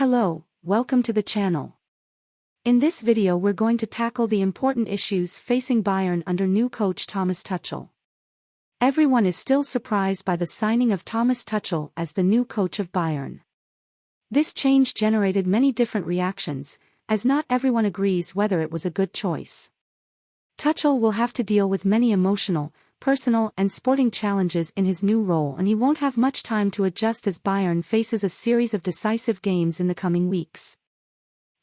Hello, welcome to the channel. In this video we're going to tackle the important issues facing Bayern under new coach Thomas Tuchel. Everyone is still surprised by the signing of Thomas Tuchel as the new coach of Bayern. This change generated many different reactions, as not everyone agrees whether it was a good choice. Tuchel will have to deal with many emotional, personal and sporting challenges in his new role, and he won't have much time to adjust as Bayern faces a series of decisive games in the coming weeks.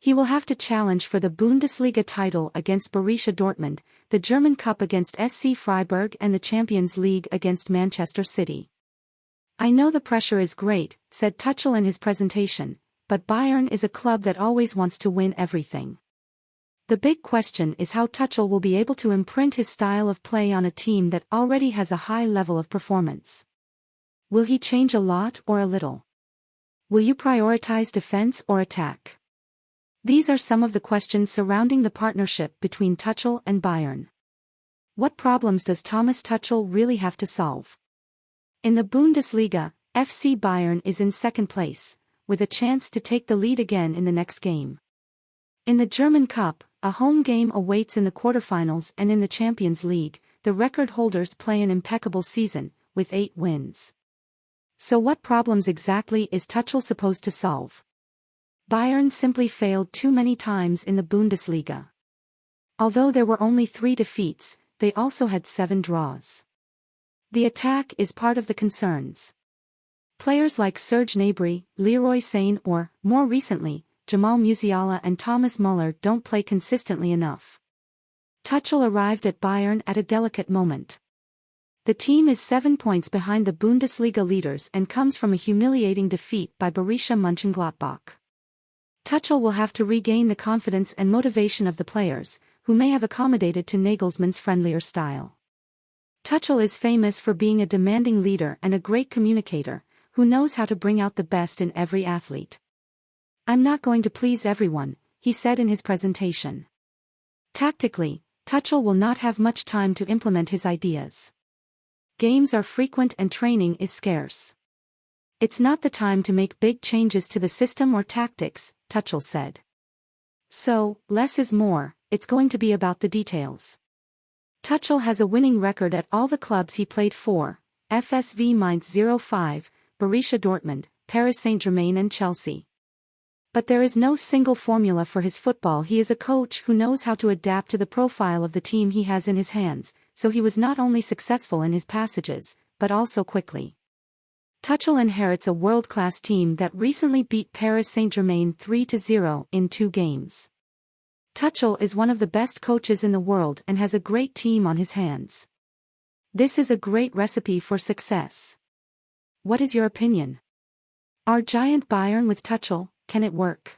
He will have to challenge for the Bundesliga title against Borussia Dortmund, the German Cup against SC Freiburg and the Champions League against Manchester City. "I know the pressure is great," said Tuchel in his presentation, "but Bayern is a club that always wants to win everything. The big question is how Tuchel will be able to imprint his style of play on a team that already has a high level of performance. Will he change a lot or a little? Will you prioritize defense or attack?" These are some of the questions surrounding the partnership between Tuchel and Bayern. What problems does Thomas Tuchel really have to solve? In the Bundesliga, FC Bayern is in second place, with a chance to take the lead again in the next game. In the German Cup, a home game awaits in the quarterfinals, and in the Champions League, the record holders play an impeccable season, with 8 wins. So what problems exactly is Tuchel supposed to solve? Bayern simply failed too many times in the Bundesliga. Although there were only 3 defeats, they also had 7 draws. The attack is part of the concerns. Players like Serge Gnabry, Leroy Sane or, more recently, Jamal Musiala and Thomas Müller don't play consistently enough. Tuchel arrived at Bayern at a delicate moment. The team is 7 points behind the Bundesliga leaders and comes from a humiliating defeat by Borussia Mönchengladbach. Tuchel will have to regain the confidence and motivation of the players, who may have accommodated to Nagelsmann's friendlier style. Tuchel is famous for being a demanding leader and a great communicator, who knows how to bring out the best in every athlete. "I'm not going to please everyone," he said in his presentation. Tactically, Tuchel will not have much time to implement his ideas. Games are frequent and training is scarce. "It's not the time to make big changes to the system or tactics," Tuchel said. "So, less is more, it's going to be about the details." Tuchel has a winning record at all the clubs he played for: FSV Mainz 05, Borussia Dortmund, Paris Saint-Germain and Chelsea. But there is no single formula for his football. He is a coach who knows how to adapt to the profile of the team he has in his hands, so he was not only successful in his passages, but also quickly. Tuchel inherits a world-class team that recently beat Paris Saint-Germain 3-0 in 2 games. Tuchel is one of the best coaches in the world and has a great team on his hands. This is a great recipe for success. What is your opinion? Are Giant Bayern with Tuchel, can it work?